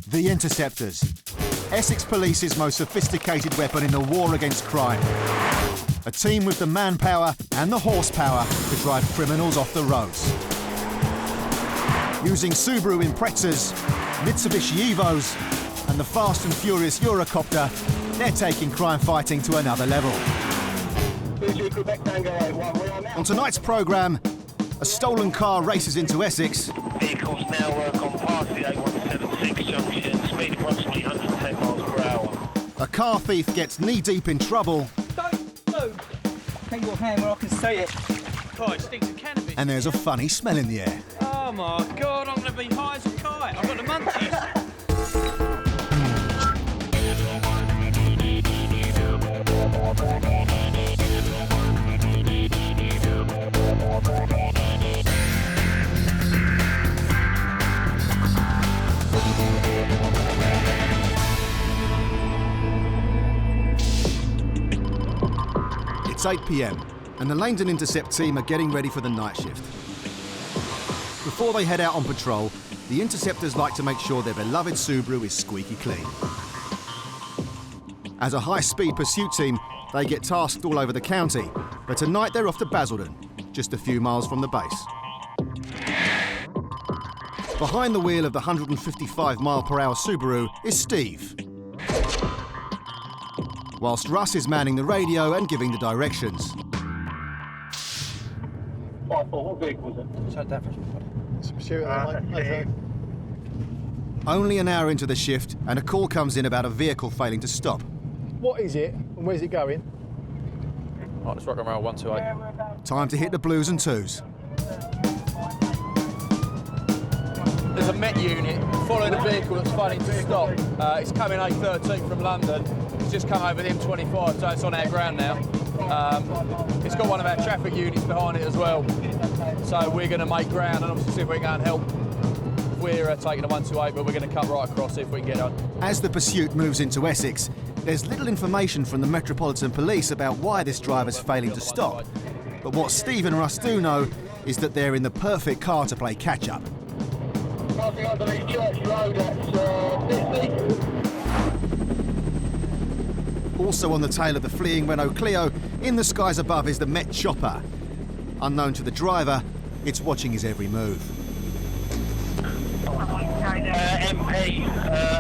The Interceptors, Essex Police's most sophisticated weapon in the war against crime. A team with the manpower and the horsepower to drive criminals off the roads. Using Subaru Imprezas, Mitsubishi Evos and the fast and furious Eurocopter, they're taking crime fighting to another level. On tonight's programme, a stolen car races into Essex. Vehicles now work on past the A176 junction, speed approximately 110 miles per hour. A car thief gets knee-deep in trouble. Don't move. Take your hand where I can see it. Oh, it stinks of cannabis. And there's a funny smell in the air. Oh my God, I'm going to be high as a kite. I've got the munchies. It's 8 p.m. and the Langdon Intercept team are getting ready for the night shift. Before they head out on patrol, the Interceptors like to make sure their beloved Subaru is squeaky clean. As a high-speed pursuit team, they get tasked all over the county, but tonight they're off to Basildon, just a few miles from the base. Behind the wheel of the 155-mile-per-hour Subaru is Steve, whilst Russ is manning the radio and giving the directions. What vehicle was it? Shut that for Only an hour into the shift, and a call comes in about a vehicle failing to stop. What is it and where's it going? Right, let's rock and roll 128. Time to hit the blues and twos. There's a Met unit following a vehicle that's failing to stop. It's coming A13 from London. It's just come over the M25, so it's on our ground now. It's got one of our traffic units behind it as well. So we're going to make ground and obviously see if we can go and help. We're taking a 128, but we're going to cut right across, see if we can get on. As the pursuit moves into Essex, there's little information from the Metropolitan Police about why this driver's failing to stop. But what Steve and Russ do know is that they're in the perfect car to play catch-up. Also on the tail of the fleeing Renault Clio, in the skies above is the Met Chopper. Unknown to the driver, it's watching his every move. MP,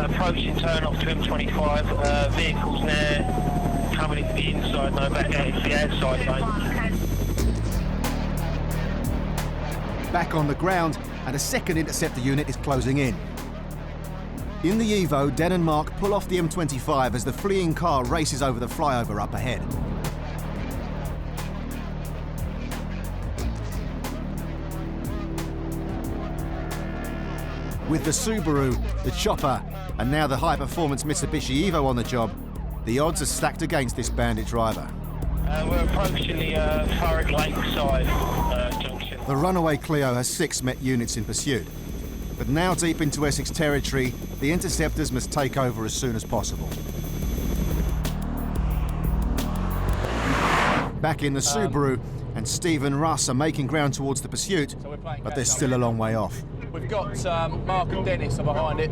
approaching turn off to M25, vehicles now coming into the inside, no back out into the outside lane. Back on the ground, and a second Interceptor unit is closing in. In the Evo, Den and Mark pull off the M25 as the fleeing car races over the flyover up ahead. With the Subaru, the Chopper, and now the high-performance Mitsubishi Evo on the job, the odds are stacked against this bandit driver. We're approaching the Thurrock Lakeside junction. The runaway Clio has 6 Met units in pursuit. But now deep into Essex territory, the Interceptors must take over as soon as possible. Back in the Subaru, and Steve and Russ are making ground towards the pursuit, but they're still a long way off. We've got Mark and Dennis are behind it.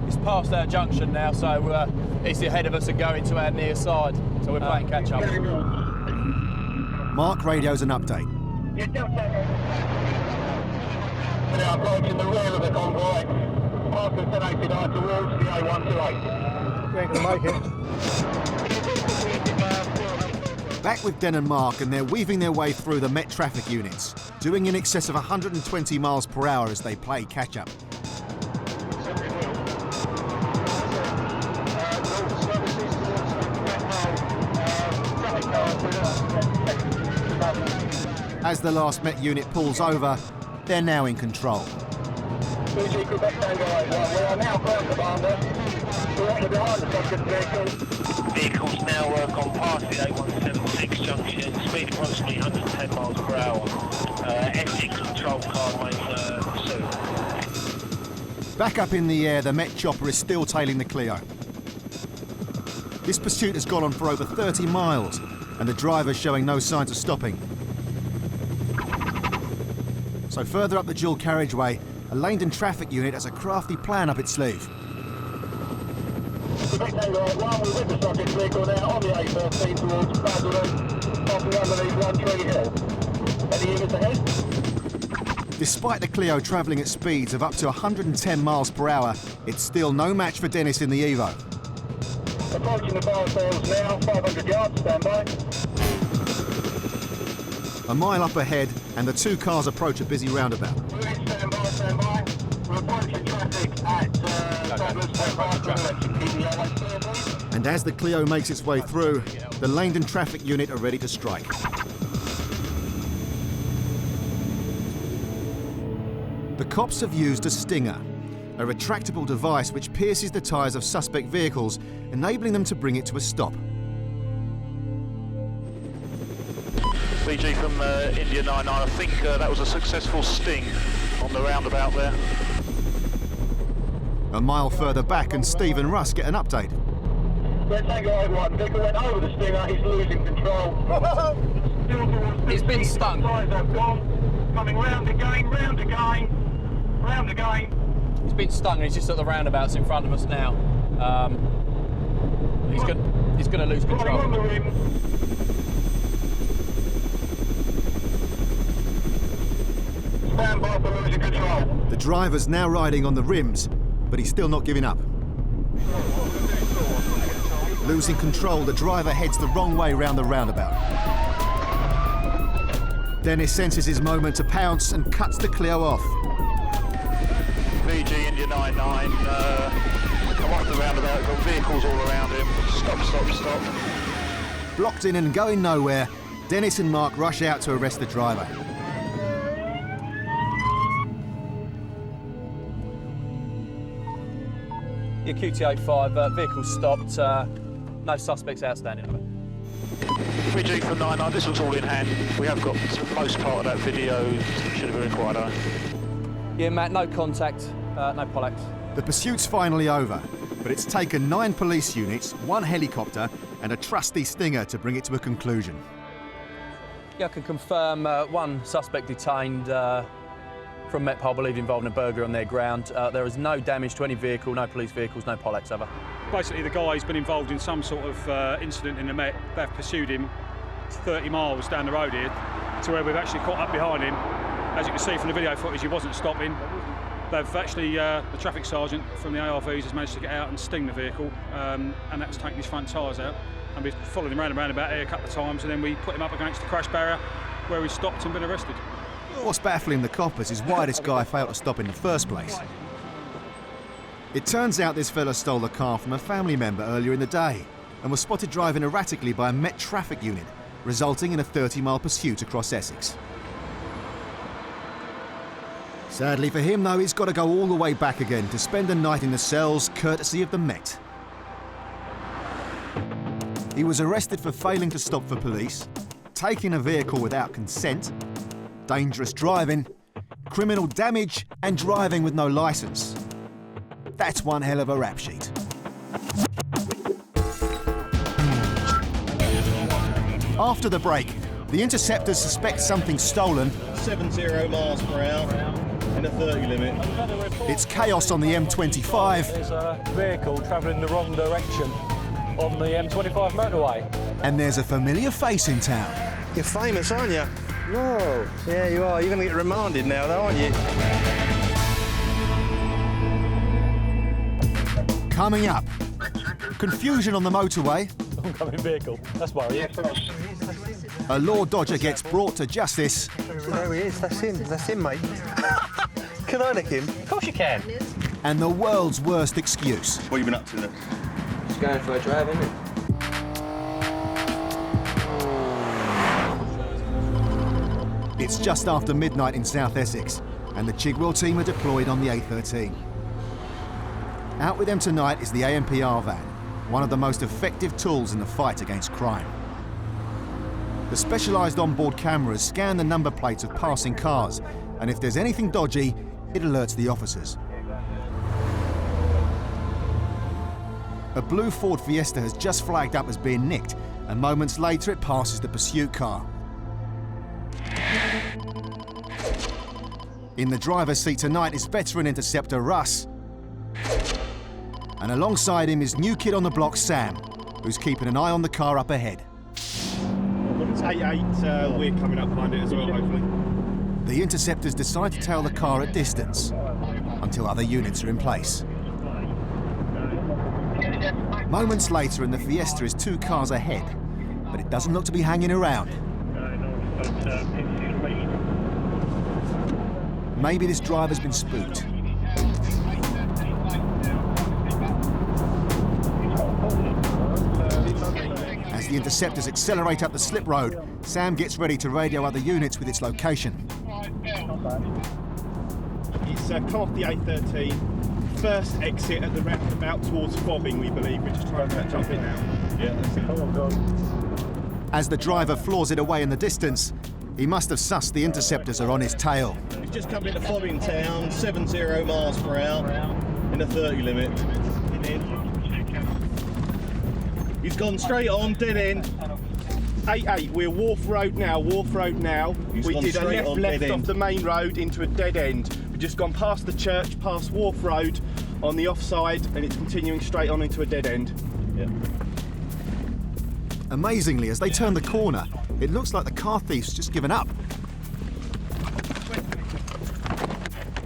It's past our junction now, so it's ahead of us and going to our near side. So we're playing catch up. Mark radios an update. Now approaching the rear of the convoy. Mark has donated our towards the A128. We ain't gonna make it. Back with Den and Mark, and they're weaving their way through the Met traffic units, doing in excess of 120 miles per hour as they play catch-up. As the last Met unit pulls over, they're now in control. We are now first, Commander. Directly behind the subject vehicle. Vehicles now work on past the A176 junction, speed approximately 110 miles per hour. Essex control car main pursuit. Back up in the air, the Met Chopper is still tailing the Clio. This pursuit has gone on for over 30 miles, and the driver's showing no signs of stopping. So further up the dual carriageway, a Langdon traffic unit has a crafty plan up its sleeve. Quebec Tango 81, we're with the subject vehicle now on the A13 towards Basildon, passing underneath One Tree Hill. Any units ahead? Despite the Clio travelling at speeds of up to 110 miles per hour, it's still no match for Dennis in the Evo. Approaching the bar sails now, 500 yards, stand by. A mile up ahead, and the two cars approach a busy roundabout. Stand by, stand by. We're approaching traffic at And as the Clio makes its way through, the Langdon traffic unit are ready to strike. The cops have used a Stinger, a retractable device which pierces the tyres of suspect vehicles, enabling them to bring it to a stop. BG from India 99, I think that was a successful sting on the roundabout there. A mile further back and Steve and Russ get an update. Red Tango 81, vehicle went over the Stinger, he's losing control. Still towards He's been stung. Tyres have gone. Coming round again, round again, round again. He's been stung and he's just at the roundabouts in front of us now. He's going to lose Running on the control. rim. Stand by for losing control. The driver's now riding on the rims, but he's still not giving up. Losing control, the driver heads the wrong way round the roundabout. Dennis senses his moment to pounce and cuts the Clio off. BG India 99, come off the roundabout, got vehicles all around him. Stop, stop, stop. Blocked in and going nowhere, Dennis and Mark rush out to arrest the driver. Your QT85 vehicle stopped. No suspects outstanding of it. BG from 99, this was all in hand. We have got the most part of that video. Should have been required, I think. Yeah, Matt, no contact, no Pollux. The pursuit's finally over, but it's taken 9 police units, 1 helicopter and a trusty Stinger to bring it to a conclusion. Yeah, I can confirm 1 suspect detained from Metpole believed involved in a burglary on their ground. There is no damage to any vehicle, no police vehicles, no Pollux over. Basically, the guy's been involved in some sort of incident in the Met. They've pursued him 30 miles down the road here to where we've actually caught up behind him. As you can see from the video footage, he wasn't stopping. They've actually, the traffic sergeant from the ARVs has managed to get out and sting the vehicle, and that's taken his front tyres out. And we followed him round and roundabout here a couple of times, and then we put him up against the crash barrier where he stopped and been arrested. What's baffling the coppers is why this guy failed to stop in the first place. It turns out this fella stole the car from a family member earlier in the day and was spotted driving erratically by a Met traffic unit, resulting in a 30-mile pursuit across Essex. Sadly for him, though, he's got to go all the way back again to spend the night in the cells, courtesy of the Met. He was arrested for failing to stop for police, taking a vehicle without consent, dangerous driving, criminal damage and driving with no licence. That's one hell of a rap sheet. After the break, the Interceptors suspect something stolen. 70 miles per hour in a 30 limit. It's chaos on the M25. There's a vehicle travelling the wrong direction on the M25 motorway. And there's a familiar face in town. You're famous, aren't you? No. Yeah, you are. You're going to get remanded now, though, aren't you? Coming up, confusion on the motorway. Oncoming vehicle. That's worrying. A law dodger gets brought to justice. There he is. That's him. That's him, mate. Can I nick him? Of course you can. And the world's worst excuse. What have you been up to then? Just going for a drive, isn't it? It's just after midnight in South Essex, and the Chigwell team are deployed on the A13. Out with them tonight is the AMPR van, one of the most effective tools in the fight against crime. The specialised onboard cameras scan the number plates of passing cars, and if there's anything dodgy, it alerts the officers. A blue Ford Fiesta has just flagged up as being nicked, and moments later it passes the pursuit car. In the driver's seat tonight is veteran Interceptor Russ. And alongside him is new kid on the block, Sam, who's keeping an eye on the car up ahead. It's 8-8, we're coming up behind it as well, hopefully. The Interceptors decide to tail the car at distance until other units are in place. Moments later and the Fiesta is 2 cars ahead, but it doesn't look to be hanging around. Maybe this driver's been spooked. As the Interceptors accelerate up the slip road, Sam gets ready to radio other units with its location. He's come off the A13, first exit at the roundabout towards Fobbing, we believe. We're just trying to catch up in now. Yeah, that's it. Come on, go. As the driver floors it away in the distance, he must have sussed the Interceptors are on his tail. He's just come into Fobbing town, 70 miles per hour in a 30 limit. He's gone straight on, dead end. 8-8, we're Wharf Road now. We did a left off the main road into a dead end. We've just gone past the church, past Wharf Road on the offside, and it's continuing straight on into a dead end. Yeah. Amazingly, as they turn the corner, it looks like the car thief's just given up.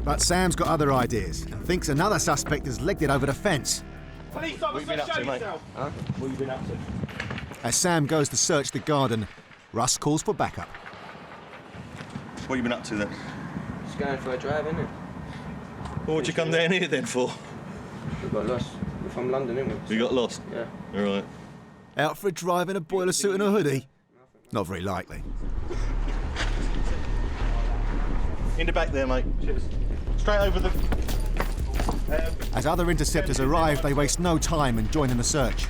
But Sam's got other ideas and thinks another suspect has legged it over the fence. Police officer, show yourself. Huh? What have you been up to? As Sam goes to search the garden, Russ calls for backup. What have you been up to then? Just going for a drive, innit? Well, what'd you come down here then for? We got lost. We're from London, innit? We got lost? Yeah. All right. Out for a drive in a boiler suit and a hoodie? Not very likely. In the back there, mate. Cheers. Straight over the... As other Interceptors arrive, they waste no time and join in the search.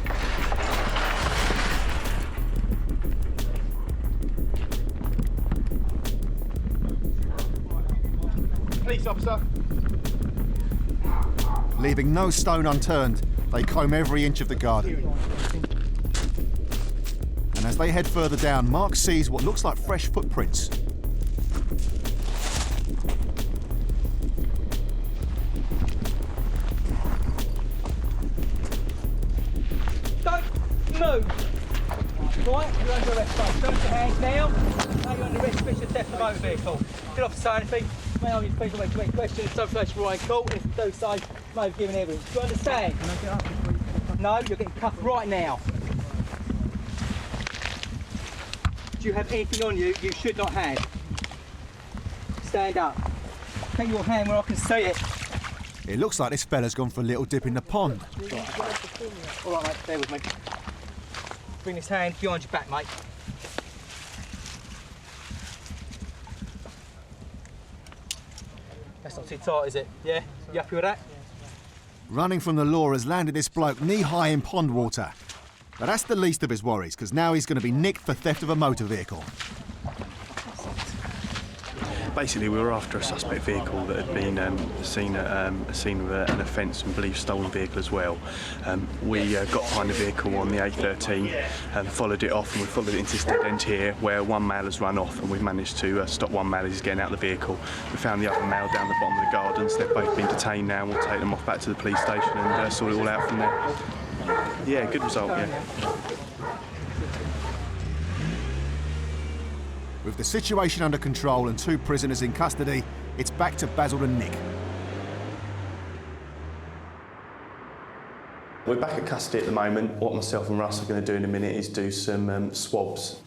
Police officer. Leaving no stone unturned, they comb every inch of the garden. And as they head further down, Mark sees what looks like fresh footprints. Don't move. Right, you're under arrest, folks. Don't put your hands now. Now you're under arrest, suspicion of theft of motor vehicle. Get off the side of the feet. May I use people make questions, substation for in court, and if you do so, may have given evidence. Do you understand? Can I get up? No, you're getting cuffed right now. Do you have anything on you you should not have? Stand up. Take your hand where I can see it. It looks like this fella's gone for a little dip in the pond. All right, mate, bear with me. Bring this hand behind your back, mate. That's not too tight, is it? Yeah? You happy with that? Running from the law has landed this bloke knee-high in pond water. But that's the least of his worries, because now he's going to be nicked for theft of a motor vehicle. Basically, we were after a suspect vehicle that had been seen at a scene of an offence and believed stolen vehicle as well. We got behind the vehicle on the A13 and followed it off, and we followed it into this dead end here where one male has run off, and we've managed to stop one male as he's getting out of the vehicle. We found the other male down the bottom of the gardens. They've both been detained now, and we'll take them off back to the police station and sort it all out from there. Yeah, good result, yeah. With the situation under control and 2 prisoners in custody, it's back to Basildon Nick. We're back at custody at the moment. What myself and Russ are going to do in a minute is do some swabs.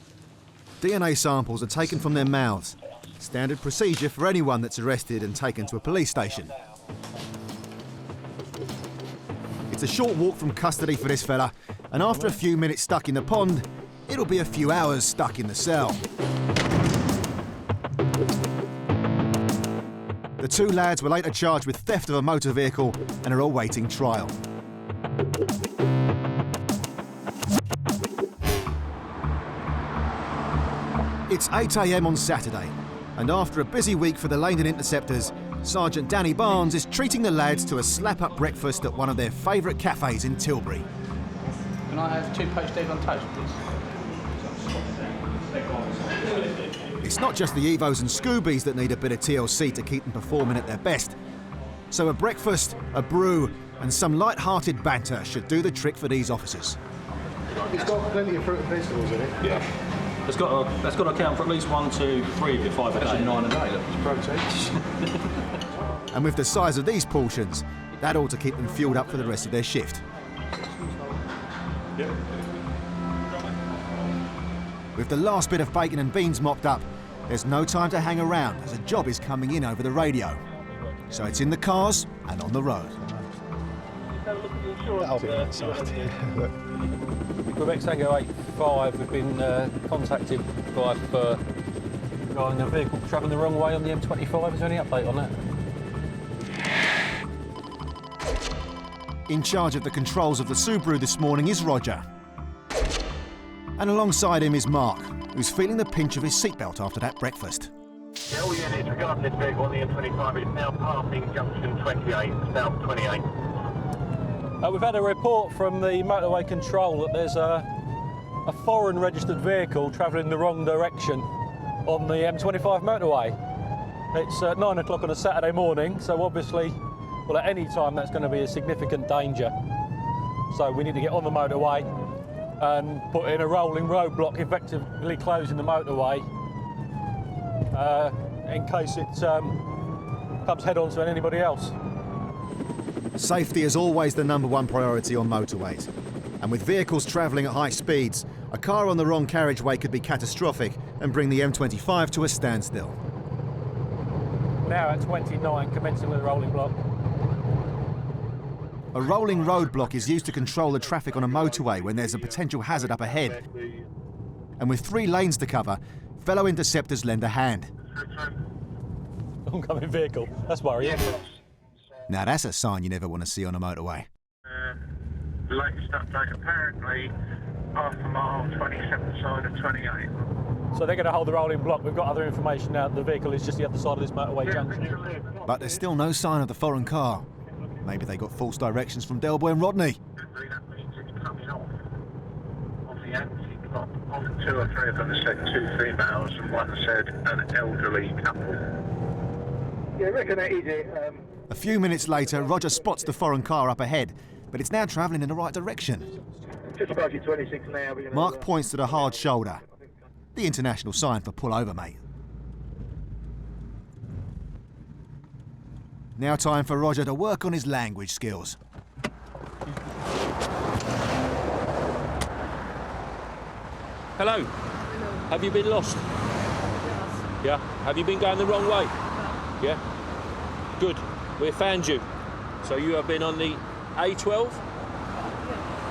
DNA samples are taken from their mouths. Standard procedure for anyone that's arrested and taken to a police station. It's a short walk from custody for this fella, and after a few minutes stuck in the pond, it'll be a few hours stuck in the cell. The 2 lads were later charged with theft of a motor vehicle and are awaiting trial. It's 8 AM on Saturday, and after a busy week for the London Interceptors, Sergeant Danny Barnes is treating the lads to a slap-up breakfast at one of their favourite cafes in Tilbury. Can I have 2 poached egg on toast, please? It's not just the Evos and Scoobies that need a bit of TLC to keep them performing at their best. So a breakfast, a brew, and some light-hearted banter should do the trick for these officers. It's got plenty of fruit and vegetables in it. Yeah. That's got to account for at least 1, 2, 3 of your 5 a day. Actually 9 a day, that's protein. And with the size of these portions, that ought to keep them fueled up for the rest of their shift. Yeah. With the last bit of bacon and beans mopped up, there's no time to hang around as a job is coming in over the radio. So it's in the cars and on the road. That'll be nice. Quebec Tango 85, we've been contacted by a guy in a vehicle travelling the wrong way on the M25. Is there any update on that? In charge of the controls of the Subaru this morning is Roger. And alongside him is Mark, who's feeling the pinch of his seatbelt after that breakfast. Yeah, all units regarding this vehicle on the M25 is now passing junction 28, south 28. We've had a report from the motorway control that there's a foreign registered vehicle travelling the wrong direction on the M25 motorway. It's 9 o'clock on a Saturday morning, so obviously, well, at any time that's going to be a significant danger. So we need to get on the motorway and put in a rolling roadblock, effectively closing the motorway in case it comes head-on to anybody else. Safety is always the #1 priority on motorways. And with vehicles travelling at high speeds, a car on the wrong carriageway could be catastrophic and bring the M25 to a standstill. Now at 29, commencing with a rolling block. A rolling roadblock is used to control the traffic on a motorway when there's a potential hazard up ahead. And with 3 lanes to cover, fellow Interceptors lend a hand. Oncoming vehicle, that's worrying. Now that's a sign you never want to see on a motorway. Latest update, apparently half a mile, 27th side of 28. So they're going to hold the rolling block. We've got other information now. The vehicle is just the other side of this motorway junction. But there's still no sign of the foreign car. Maybe they got false directions from Delboy and Rodney. That means it's coming off the anti-block. 2 or 3 of them said 2 females and one said an elderly couple. Yeah, I reckon that is it. A few minutes later, Roger spots the foreign car up ahead, but it's now travelling in the right direction. Just approaching 26 now. Mark points to the hard shoulder. The international sign for pull over, mate. Now time for Roger to work on his language skills. Hello. Have you been lost? Yeah. Have you been going the wrong way? Yeah. Good. We found you. So you have been on the A12?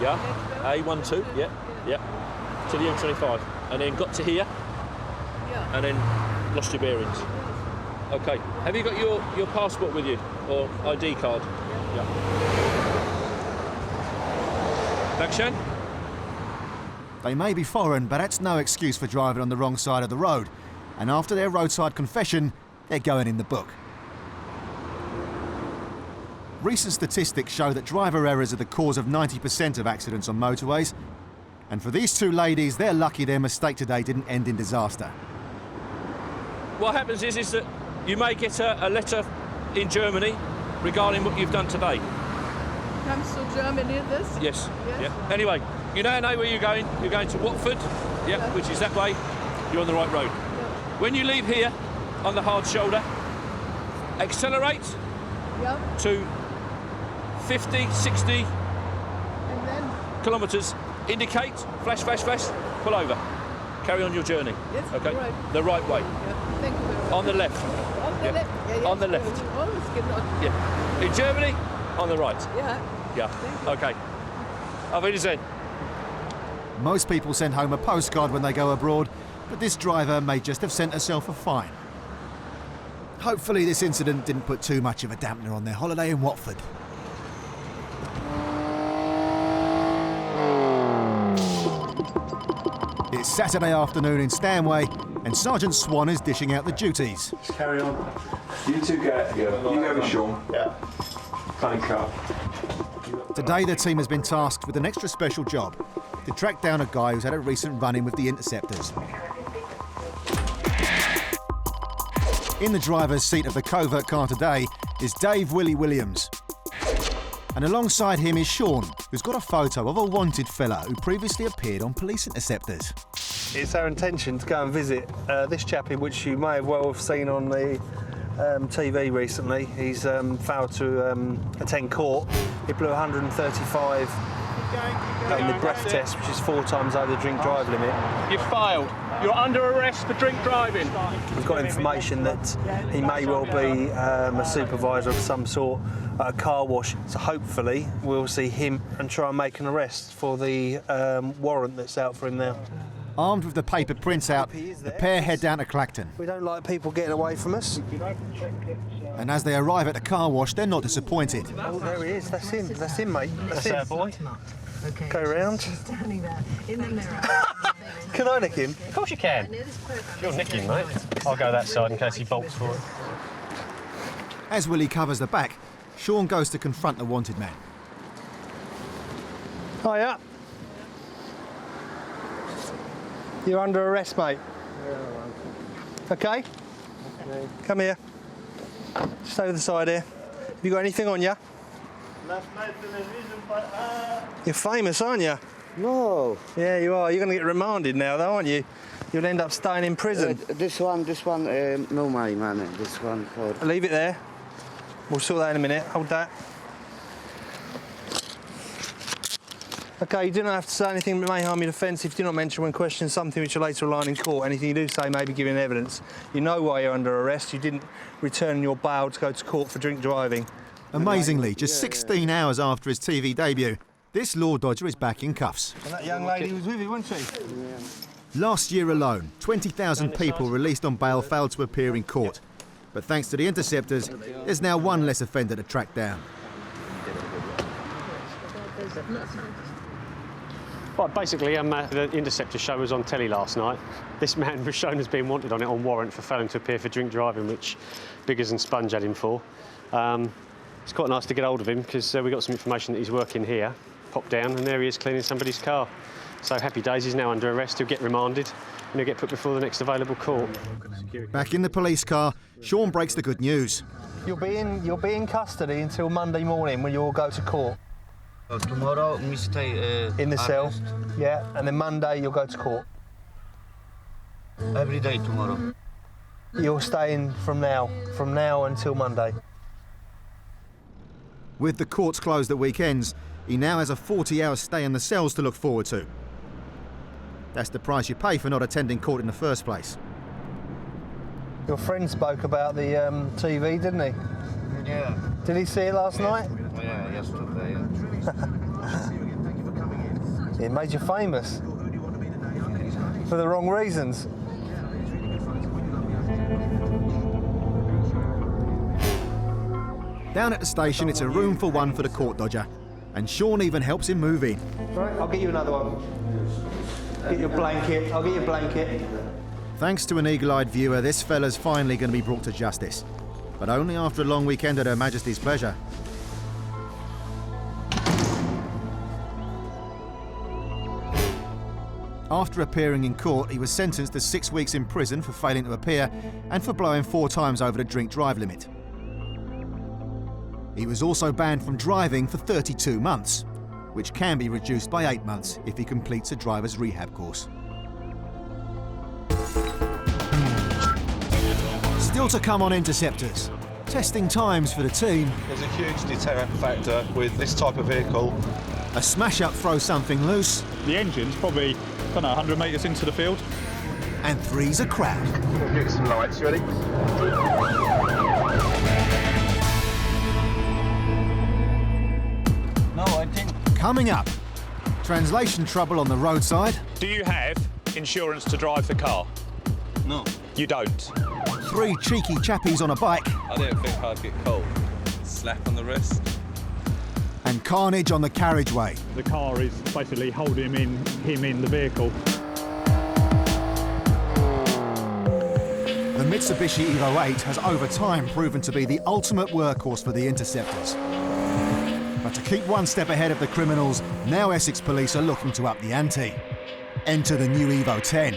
Yeah. A12? Yeah. Yeah. To the M25. And then got to here? Yeah. And then lost your bearings? Okay. Have you got your passport with you? Or ID card? Yeah. Dankeschön. They may be foreign, but that's no excuse for driving on the wrong side of the road. And after their roadside confession, they're going in the book. Recent statistics show that driver errors are the cause of 90% of accidents on motorways. And for these 2 ladies, they're lucky their mistake today didn't end in disaster. What happens is that you may get a letter in Germany regarding what you've done today. Comes to Germany, this? Yes. Yeah. Anyway, you now know where you're going. You're going to Watford, yeah, which is that way. You're on the right road. Yeah. When you leave here on the hard shoulder, accelerate to 50, 60 and then kilometres. Indicate, flash, flash, flash, pull over. Carry on your journey. Yes, okay? Right. The right way. Yeah. Thank you very much. On the left. On the left. Yeah, yes. On the left. Yeah. In Germany, on the right. Yeah. Yeah. Okay. Auf Wiedersehen. Most people send home a postcard when they go abroad, but this driver may just have sent herself a fine. Hopefully this incident didn't put too much of a dampener on their holiday in Watford. It's Saturday afternoon in Stanway, and Sergeant Swan is dishing out the duties. Just carry on. You two go. You go with Sean. Yeah. Playing car. Today the team has been tasked with an extra special job, to track down a guy who's had a recent run-in with the Interceptors. In the driver's seat of the covert car today is Dave Willie Williams. And alongside him is Sean, who's got a photo of a wanted fella who previously appeared on police interceptors. It's our intention to go and visit this chappie, which you may well have seen on the TV recently. He's failed to attend court. He blew 135 on the breath test, which is 4 times over the drink drive limit. You failed. You're under arrest for drink driving. We've got information that he may well be a supervisor of some sort at a car wash, so hopefully we'll see him and try and make an arrest for the warrant that's out for him now. Armed with the paper printout, the pair head down to Clacton. We don't like people getting away from us. And as they arrive at the car wash, they're not disappointed. Oh, there he is. That's him. That's him, mate. That's him. boy. Okay. Go round. She's standing there in the mirror. Can I nick him? Of course you can. You'll nick him, mate. I'll go that side in case he bolts for it. As Willie covers the back, Sean goes to confront the wanted man. Hiya. You're under arrest, mate. Okay? Come here. Just over the side here. Have you got anything on you? You're famous, aren't you? No. Yeah, you are. You're going to get remanded now, though, aren't you? You'll end up staying in prison. This one, no money, man. This one for... Leave it there. We'll sort that in a minute. Hold that. Okay, you do not have to say anything that may harm your defence if you do not mention when questioned something which will later align in court. Anything you do say may be given evidence. You know why you're under arrest. You didn't return your bail to go to court for drink driving. Amazingly, just 16 hours after his TV debut, this law dodger is back in cuffs. And that young lady was with you, wasn't she? Last year alone, 20,000 people released on bail failed to appear in court. But thanks to the Interceptors, there's now one less offender to track down. Well, basically, the Interceptor show was on telly last night. This man was shown as being wanted on it on warrant for failing to appear for drink driving, which Biggers and Sponge had him for. It's quite nice to get hold of him because we got some information that he's working here. Popped down and there he is cleaning somebody's car. So happy days, he's now under arrest. He'll get remanded and he'll get put before the next available court. Back in the police car, Sean breaks the good news. You'll be in custody until Monday morning when you all go to court. Tomorrow, we stay... in the cell, yeah, and then Monday you'll go to court. Every day tomorrow. You're staying from now until Monday. With the courts closed at weekends, he now has a 40-hour stay in the cells to look forward to. That's the price you pay for not attending court in the first place. Your friend spoke about the TV, didn't he? Yeah. Did he see it last night? Yeah, yesterday. Yeah. It made you famous. For the wrong reasons. Down at the station, it's a room for one for the court dodger. And Sean even helps him move in. Right, I'll get you another one. Get your blanket. I'll get your blanket. Thanks to an eagle-eyed viewer, this fella's finally going to be brought to justice. But only after a long weekend at Her Majesty's pleasure. After appearing in court, he was sentenced to 6 weeks in prison for failing to appear and for blowing 4 times over the drink drive limit. He was also banned from driving for 32 months, which can be reduced by 8 months if he completes a driver's rehab course. Still to come on Interceptors. Testing times for the team. There's a huge deterrent factor with this type of vehicle. A smash-up throws something loose. The engine's probably, I don't know, 100 metres into the field. And 3's a crowd. Get some lights, ready? No, I think... Coming up, translation trouble on the roadside. Do you have insurance to drive the car? No. You don't? 3 cheeky chappies on a bike. I don't think I'd get cold. Slap on the wrist. And carnage on the carriageway. The car is basically holding him in the vehicle. The Mitsubishi Evo 8 has over time proven to be the ultimate workhorse for the Interceptors. But to keep one step ahead of the criminals, now Essex police are looking to up the ante. Enter the new Evo 10.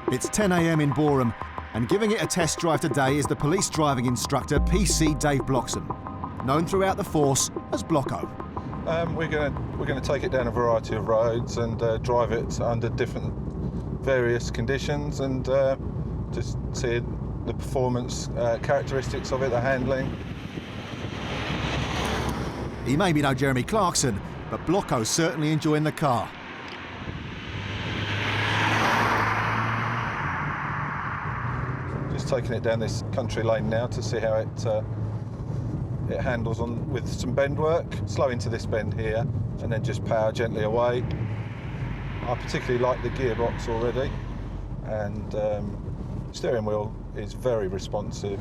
It's 10 a.m. in Boreham, and giving it a test drive today is the police driving instructor PC Dave Bloxham, known throughout the force as Blocko. We're going to take it down a variety of roads and drive it under different various conditions and just see the performance characteristics of it, the handling. He may be no Jeremy Clarkson, but Blocko's certainly enjoying the car. Just taking it down this country lane now to see how it handles on with some bend work. Slow into this bend here and then just power gently away. I particularly like the gearbox already, and steering wheel is very responsive.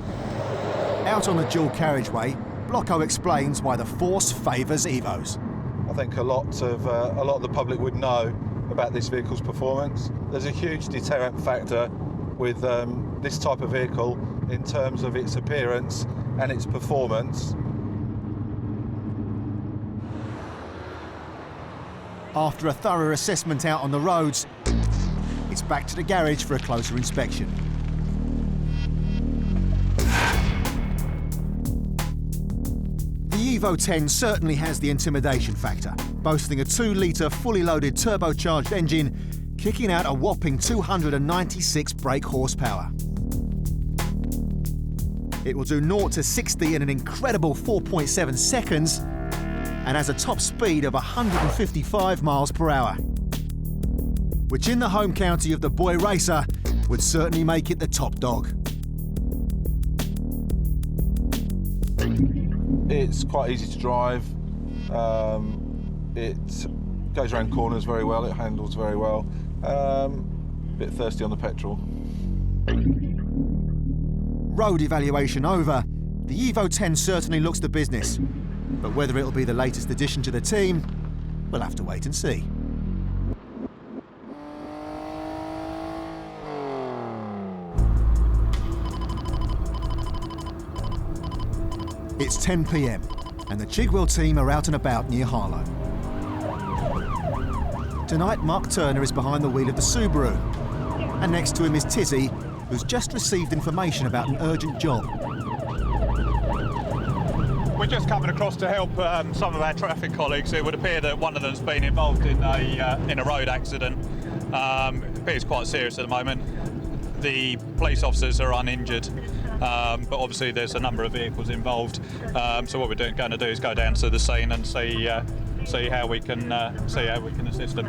Out on the dual carriageway, Blocko explains why the force favours Evos. I think a lot of the public would know about this vehicle's performance. There's a huge deterrent factor with this type of vehicle in terms of its appearance and its performance. After a thorough assessment out on the roads, it's back to the garage for a closer inspection. The Evo 10 certainly has the intimidation factor, boasting a 2-litre fully loaded turbocharged engine, kicking out a whopping 296 brake horsepower. It will do 0 to 60 in an incredible 4.7 seconds and has a top speed of 155 miles per hour, which in the home county of the boy racer would certainly make it the top dog. It's quite easy to drive. It goes around corners very well, it handles very well. A bit thirsty on the petrol. Road evaluation over, the Evo 10 certainly looks the business. But whether it'll be the latest addition to the team, we'll have to wait and see. It's 10 p.m. and the Chigwell team are out and about near Harlow. Tonight, Mark Turner is behind the wheel of the Subaru, and next to him is Tizzy, who's just received information about an urgent job. We're just coming across to help some of our traffic colleagues. It would appear that one of them's been involved in a road accident. It appears quite serious at the moment. The police officers are uninjured, but obviously there's a number of vehicles involved. So what we're going to do is go down to the scene and see how we can assist them.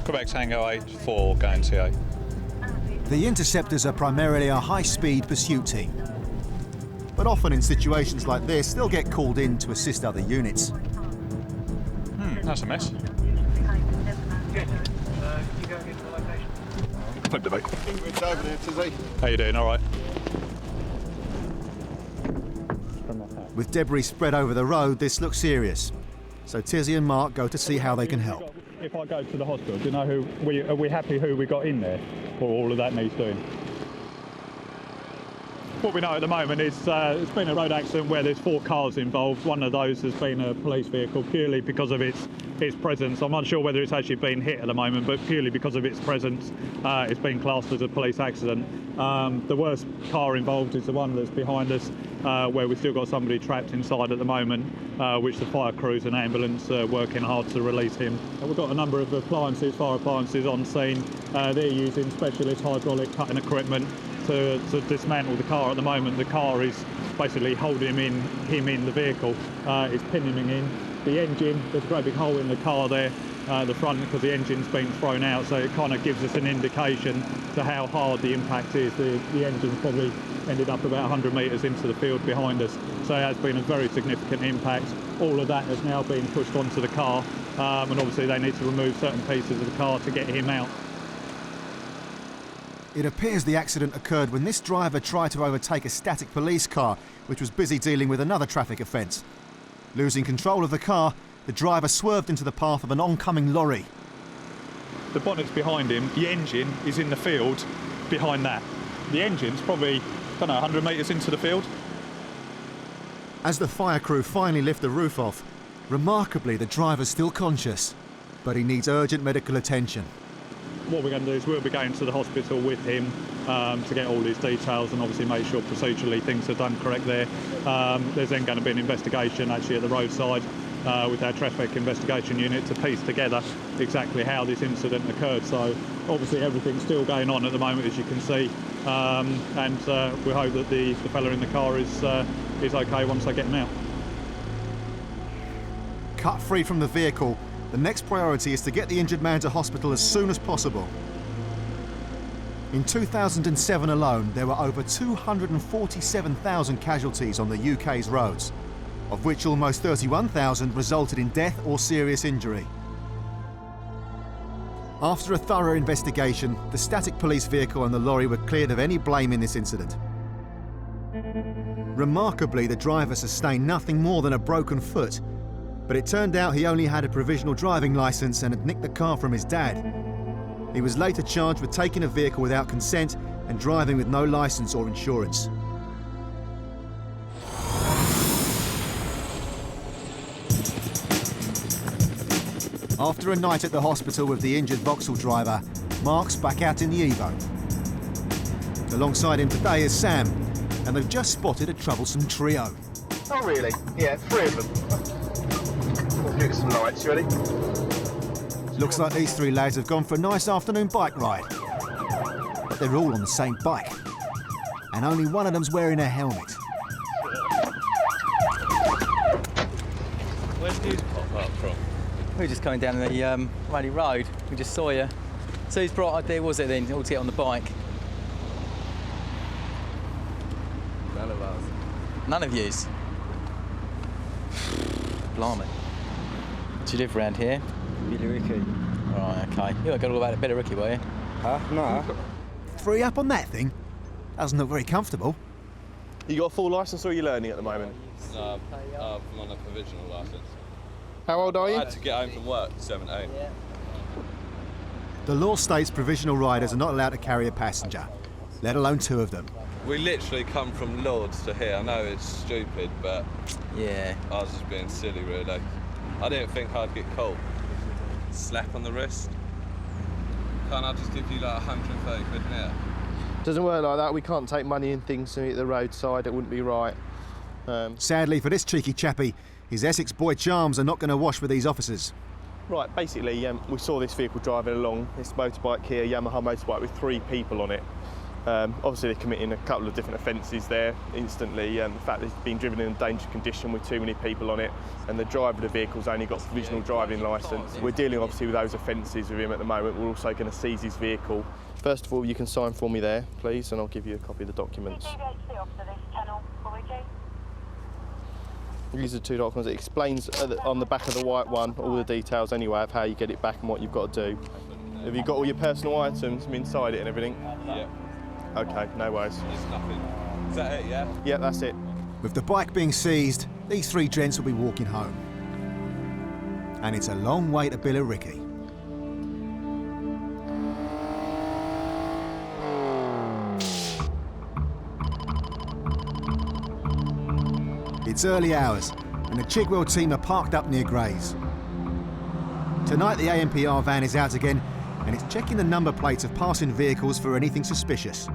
Quebec Tango 84 going TA. The Interceptors are primarily a high-speed pursuit team, but often in situations like this, they'll get called in to assist other units. That's a mess. Flip the boat. Over there, Tizzy. How you doing? All right. With debris spread over the road, this looks serious. So Tizzy and Mark go to see how they can help. If I go to the hospital, do you know are we happy who we got in there, or all of that needs doing? What we know at the moment is it's been a road accident where there's 4 cars involved. One of those has been a police vehicle purely because of its presence. I'm unsure whether it's actually been hit at the moment, but purely because of its presence, it's been classed as a police accident. The worst car involved is the one that's behind us, where we've still got somebody trapped inside at the moment, which the fire crews and ambulance are working hard to release him. We've got a number of fire appliances on scene. They're using specialist hydraulic cutting equipment to dismantle the car at the moment. The car is basically holding him in the vehicle. It's pinning him in. The engine, there's a great big hole in the car there, the front, because the engine's been thrown out, so it kind of gives us an indication to how hard the impact is. The engine's probably ended up about 100 metres into the field behind us, so it has been a very significant impact. All of that has now been pushed onto the car, and obviously they need to remove certain pieces of the car to get him out. It appears the accident occurred when this driver tried to overtake a static police car, which was busy dealing with another traffic offence. Losing control of the car, the driver swerved into the path of an oncoming lorry. The bonnet's behind him, the engine is in the field behind that. The engine's probably, 100 metres into the field. As the fire crew finally lift the roof off, remarkably the driver's still conscious, but he needs urgent medical attention. what we're going to do is we'll be going to the hospital with him to get all his details and obviously make sure procedurally things are done correct there. There's then going to be an investigation actually at the roadside with our traffic investigation unit to piece together exactly how this incident occurred. So obviously everything's still going on at the moment, as you can see, and we hope that the fella in the car is okay once they get him out. Cut free from the vehicle, the next priority is to get the injured man to hospital as soon as possible. In 2007 alone, there were over 247,000 casualties on the UK's roads, of which almost 31,000 resulted in death or serious injury. After a thorough investigation, the static police vehicle and the lorry were cleared of any blame in this incident. Remarkably, the driver sustained nothing more than a broken foot, but it turned out he only had a provisional driving licence and had nicked the car from his dad. He was later charged with taking a vehicle without consent and driving with no licence or insurance. After a night at the hospital with the injured Vauxhall driver, Mark's back out in the Evo. Alongside him today is Sam, and they've just spotted a troublesome trio. Oh really? Yeah, 3 of them. We'll get some lights, you ready? Looks like these 3 lads have gone for a nice afternoon bike ride. But they're all on the same bike, and only one of them's wearing a helmet. Where did you pop up from? We were just coming down the Raleigh Road. We just saw you. So whose bright idea was it then, all to get on the bike? None of us. None of yous? Blimey. Do you live around here? Billericay. Right, okay. You weren't got all about the Billericay, were you? Huh? No. 3 up on that thing? Doesn't look very comfortable. You got a full licence or are you learning at the moment? No, I'm on a provisional licence. How old are you? I had to get home from work, 17. Yeah. The law states provisional riders are not allowed to carry a passenger, let alone 2 of them. We literally come from Lords to here. I know it's stupid, but yeah, I was just being silly, really. I didn't think I'd get caught. Slap on the wrist. Can't I just give you like 130 quid an hour? Doesn't work like that. We can't take money and things to the roadside. It wouldn't be right. Sadly for this cheeky chappie, his Essex boy charms are not going to wash with these officers. Right, basically, we saw this vehicle driving along. This motorbike here, Yamaha motorbike with 3 people on it. Obviously, they're committing a couple of different offences there instantly. The fact that it's been driven in a dangerous condition with too many people on it, and the driver of the vehicle's only got provisional driving licence. We're dealing obviously with those offences with him at the moment. We're also going to seize his vehicle. First of all, you can sign for me there, please, and I'll give you a copy of the documents. These are 2 documents. It explains on the back of the white one all the details anyway of how you get it back and what you've got to do. Have you got all your personal items inside it and everything? Yeah. Okay, no worries. There's nothing. Is that it, yeah? Yeah, that's it. With the bike being seized, these 3 gents will be walking home. And it's a long way to Billericay. It's early hours, and the Chigwell team are parked up near Grays. Tonight the ANPR van is out again, and it's checking the number plates of passing vehicles for anything suspicious.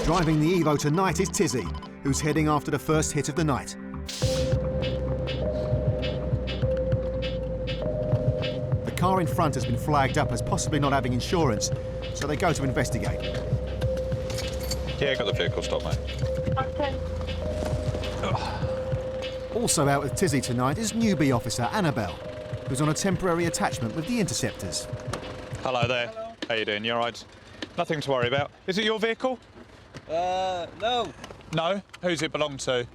Driving the Evo tonight is Tizzy, who's heading after the first hit of the night. The car in front has been flagged up as possibly not having insurance, so they go to investigate. Yeah, got the vehicle stopped, mate. Also out with Tizzy tonight is newbie officer Annabelle, who's on a temporary attachment with the Interceptors. Hello there. Hello. How you doing? You all right? Nothing to worry about. Is it your vehicle? No. No? Who's it belong to?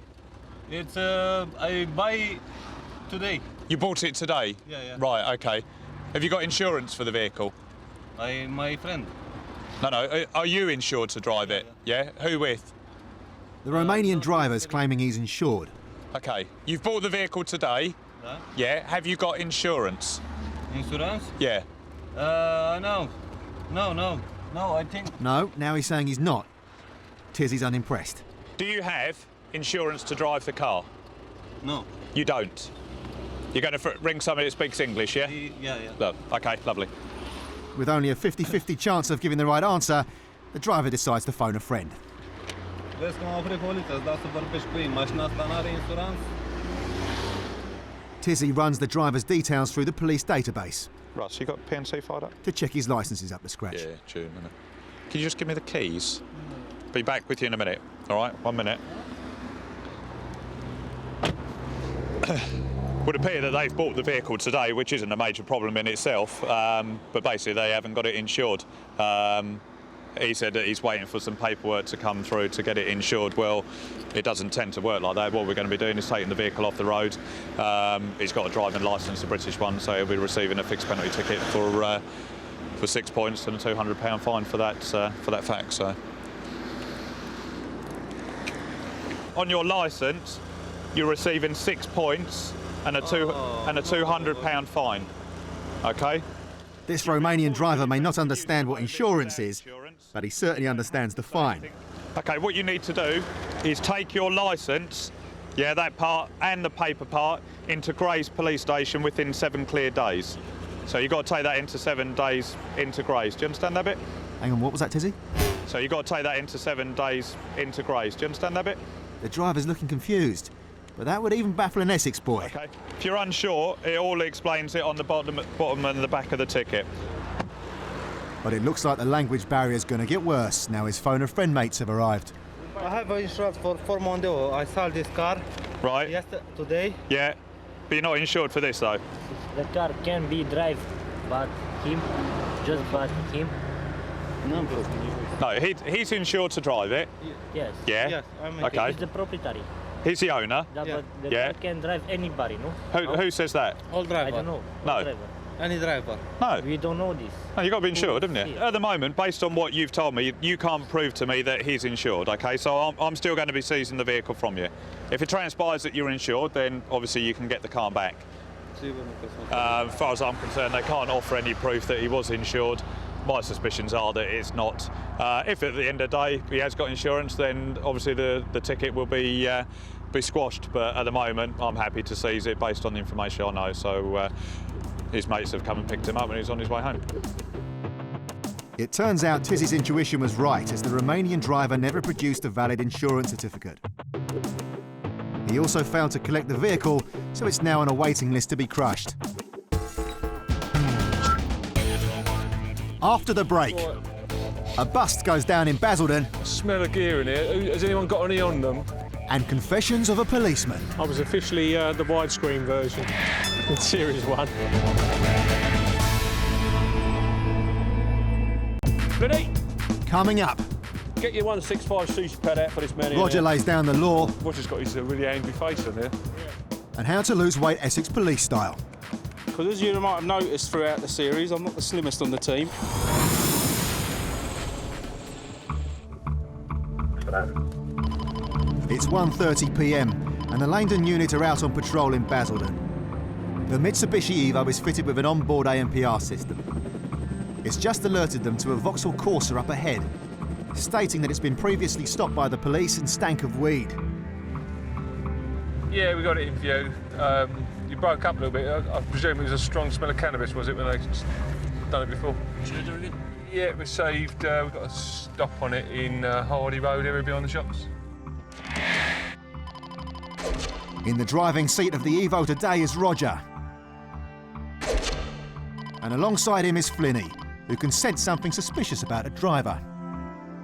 It's, I buy today. You bought it today? Yeah. Right, okay. Have you got insurance for the vehicle? My friend. No. Are you insured to drive it? Yeah? Who with? The Romanian driver's claiming he's insured. Okay. You've bought the vehicle today? Yeah. Have you got insurance? Insurance? Yeah. No, I think... No, now he's saying he's not. Tizzy's unimpressed. Do you have insurance to drive the car? No. You don't? You're going to ring somebody that speaks English, yeah? Yeah. Look, okay, lovely. With only a 50-50 chance of giving the right answer, the driver decides to phone a friend. Tizzy runs the driver's details through the police database Right, so you got PNC fired up? to check his licences up to scratch. Yeah, June, minute. Can you just give me the keys? Be back with you in a minute. All right, 1 minute. Would appear that they've bought the vehicle today, which isn't a major problem in itself, but basically they haven't got it insured. He said that he's waiting for some paperwork to come through to get it insured. Well, it doesn't tend to work like that. What we're going to be doing is taking the vehicle off the road. He's got a driving licence, a British one, so he'll be receiving a fixed penalty ticket for 6 points and a £200 fine for that fact. So, on your licence, you're receiving 6 points and a £200 fine. Okay. This Romanian driver may not understand what insurance is, but he certainly understands the fine. Okay, what you need to do is take your licence, yeah, that part and the paper part, into Grays Police Station within 7 clear days. So you've got to take that into 7 days into Grays. Do you understand that bit? Hang on, what was that, Tizzy? So you've got to take that into 7 days into Grays. Do you understand that bit? The driver's looking confused, but that would even baffle an Essex boy. Okay. If you're unsure, it all explains it on the bottom and the back of the ticket. But it looks like the language barrier's going to get worse now his phone and friend mates have arrived. I have insurance for Mondeo. I sold this car. Right. Today. Yeah. But you're not insured for this, though? The car can be drive, but him, just but him. No, he's insured to drive it. Yes. Yeah? Yes, okay. He's the proprietary. He's the owner? But the car can drive anybody, no? Who says that? All driver. I don't know. No. All driver. Any driver. No. We don't know this. No, you've got to be insured, haven't you? At the moment, based on what you've told me, you can't prove to me that he's insured, OK? So I'm still going to be seizing the vehicle from you. If it transpires that you're insured, then obviously you can get the car back. As far as I'm concerned, they can't offer any proof that he was insured. My suspicions are that it's not. If at the end of the day he has got insurance, then obviously the ticket will be squashed. But at the moment, I'm happy to seize it based on the information I know. So his mates have come and picked him up and he's on his way home. It turns out Tizzy's intuition was right, as the Romanian driver never produced a valid insurance certificate. He also failed to collect the vehicle, so it's now on a waiting list to be crushed. After the break, a bust goes down in Basildon. I smell a gear in here. Has anyone got any on them? And confessions of a policeman. I was officially the widescreen version in Series 1. Ready? Coming up. Get your 165 sushi pad out for this man. Roger lays down the law. Roger's got his really angry face on here. And how to lose weight Essex police style. Because as you might have noticed throughout the series, I'm not the slimmest on the team. It's 1:30 p.m. and the Langdon unit are out on patrol in Basildon. The Mitsubishi Evo is fitted with an onboard ANPR system. It's just alerted them to a Vauxhall Corsa up ahead, stating that it's been previously stopped by the police and stank of weed. Yeah, we got it in view. You broke up a little bit. I presume it was a strong smell of cannabis, was it, when they done it before? Should I do it again? Yeah, it was saved. We've got a stop on it in Hardy Road area behind the shops. In the driving seat of the Evo today is Roger. And alongside him is Flinny, who can sense something suspicious about a driver.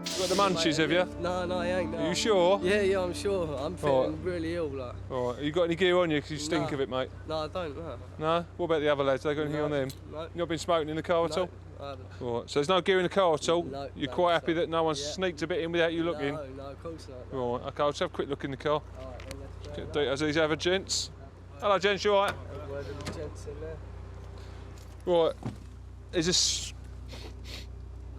You got the munchies, have you? No, I ain't. No. Are you sure? Yeah, I'm sure. I'm feeling really ill, like. All right, you got any gear on you? Because you stink of it, mate. No, I don't, no. No? What about the other lads? They got anything on them? No. You not been smoking in the car at all? I haven't. All right, so there's no gear in the car at all? No. You're quite happy that no one's sneaked a bit in without you looking? No, of course not. All right, OK, I'll just have a quick look in the car. All right, then let's Get details of these other gents. Hello, gents, you all right? Gents in there. Right, there's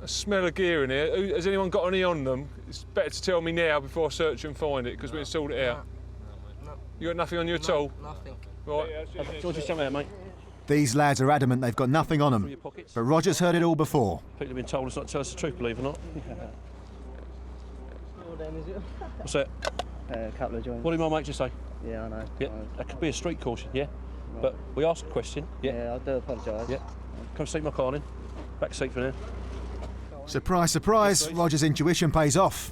a smell of gear in here. Has anyone got any on them? It's better to tell me now before I search and find it, because we can sort it out. No. You got nothing on you at all? Nothing. Right. George, just something out, mate. These lads are adamant they've got nothing on them, but Roger's heard it all before. People have been told us not to tell us the truth, believe it or not. What's that? A couple of joints. What did my mate just say? Yeah, I know. Yeah, that could be a street caution, yeah? But we asked a question. Yeah, I do apologise. Yeah. Come seat my car in. Back seat for now. Surprise, surprise, Roger's intuition pays off.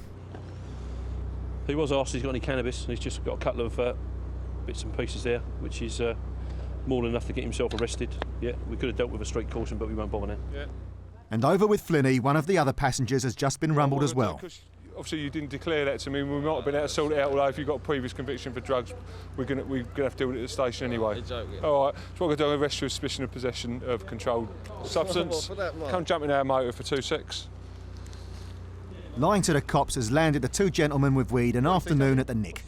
He was asked if he's got any cannabis, and he's just got a couple of bits and pieces there, which is more than enough to get himself arrested. Yeah, we could have dealt with a street caution, but we won't bother now. Yeah. And over with Flinney, one of the other passengers has just been rumbled as well. Obviously, you didn't declare that to me. We might have been able to sort it out. Although if you've got a previous conviction for drugs, we're gonna have to deal with it at the station anyway. Exactly. All right. So what we're going to do? Arrest you with suspicion of possession of controlled substance. Come jump in our motor for 2-6. Lying to the cops has landed the two gentlemen with weed an afternoon at the Nick.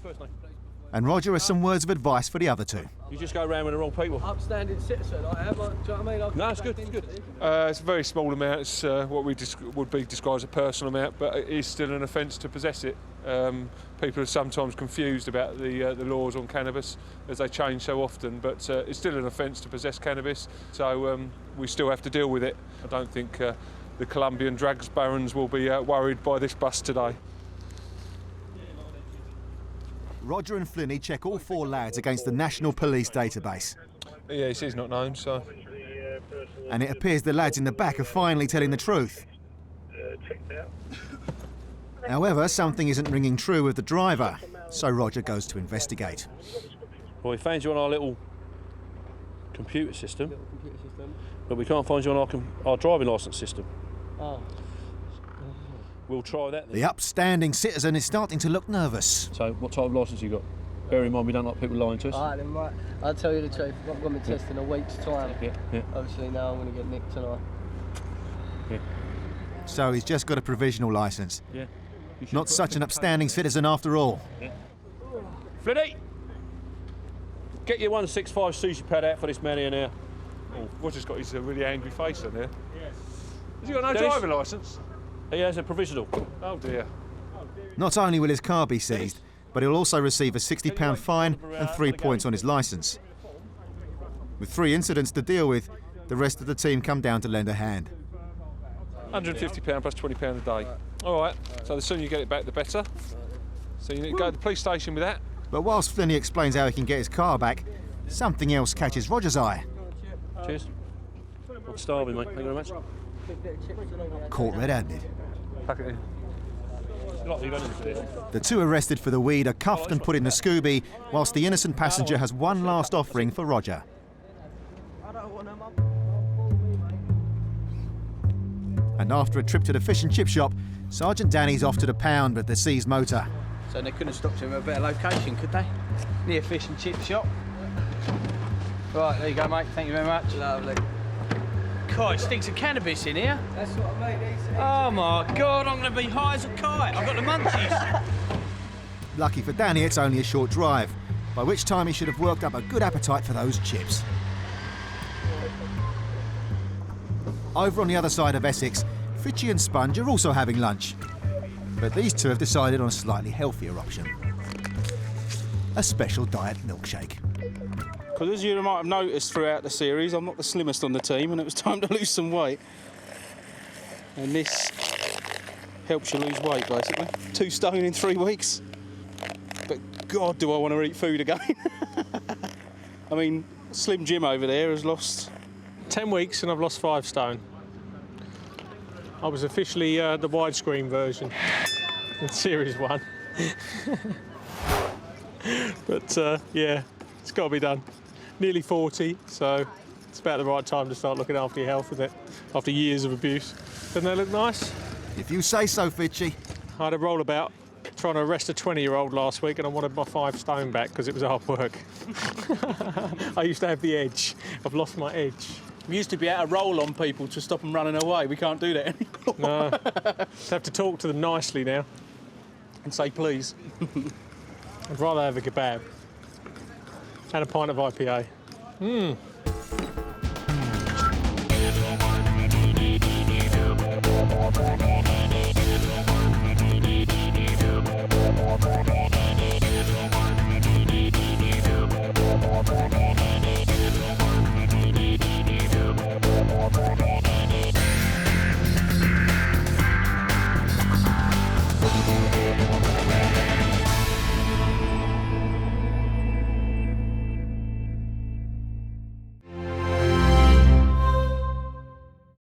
And Roger has some words of advice for the other two. You just go around with the wrong people. Upstanding citizen, I am. Do you know what I mean? No, it's good. It's good. It's a very small amount. It's what we would be described as a personal amount, but it is still an offence to possess it. People are sometimes confused about the laws on cannabis as they change so often, but it's still an offence to possess cannabis, so we still have to deal with it. I don't think the Colombian drugs barons will be worried by this bust today. Roger and Flinney check all four lads against the National Police database. Yeah, he says not known, so... And it appears the lads in the back are finally telling the truth. However, something isn't ringing true with the driver, so Roger goes to investigate. Well, we found you on our little computer system, but we can't find you on our driving licence system. Oh. We'll try that then. The upstanding citizen is starting to look nervous. So, what type of licence you got? Bear in mind, we don't like people lying to us. Alright then, right. I'll tell you the truth. I've got my test in a week's time. Yeah. Obviously now I'm going to get nicked tonight. Yeah. So he's just got a provisional licence. Yeah. Not such an upstanding citizen after all. Yeah. Flinney! Get your 165 sushi pad out for this man here now. Oh, Roger's got his really angry face on there. Has he got no Dennis? driving licence? He has a provisional. Oh dear. Not only will his car be seized, but he'll also receive a £60 fine and 3 points on his licence. With 3 incidents to deal with, the rest of the team come down to lend a hand. £150 plus £20 a day. All right, so the sooner you get it back, the better. So you need to go to the police station with that. But whilst Flinney explains how he can get his car back, something else catches Roger's eye. Cheers. I'm starving, mate. Thank you very much. Caught red-handed. Pack it in. The two arrested for the weed are cuffed and put in the Scooby, whilst the innocent passenger has one last offering for Roger. And after a trip to the fish and chip shop, Sergeant Danny's off to the pound with the seized motor. So they couldn't have stopped him at a better location, could they? Near fish and chip shop. Right, there you go, mate. Thank you very much. Lovely. God, it stinks of cannabis in here. That's what I made. Oh my God, I'm going to be high as a kite. I've got the munchies. Lucky for Danny, it's only a short drive, by which time he should have worked up a good appetite for those chips. Over on the other side of Essex, Fitchy and Sponge are also having lunch. But these two have decided on a slightly healthier option. A special diet milkshake. Because as you might have noticed throughout the series, I'm not the slimmest on the team, and it was time to lose some weight. And this helps you lose weight, basically. 2 stone in 3 weeks. But God, do I want to eat food again. I mean, Slim Jim over there has lost 10 weeks and I've lost 5 stone. I was officially the widescreen version in Series 1. But yeah, it's got to be done. Nearly 40, so it's about the right time to start looking after your health, isn't it? After years of abuse. Doesn't that look nice? If you say so, Fitchy. I had a rollabout trying to arrest a 20-year-old last week and I wanted my 5 stone back because it was hard work. I used to have the edge. I've lost my edge. We used to be able to roll on people to stop them running away. We can't do that anymore. No, just have to talk to them nicely now. And say please. I'd rather have a kebab and a pint of IPA. Mmm.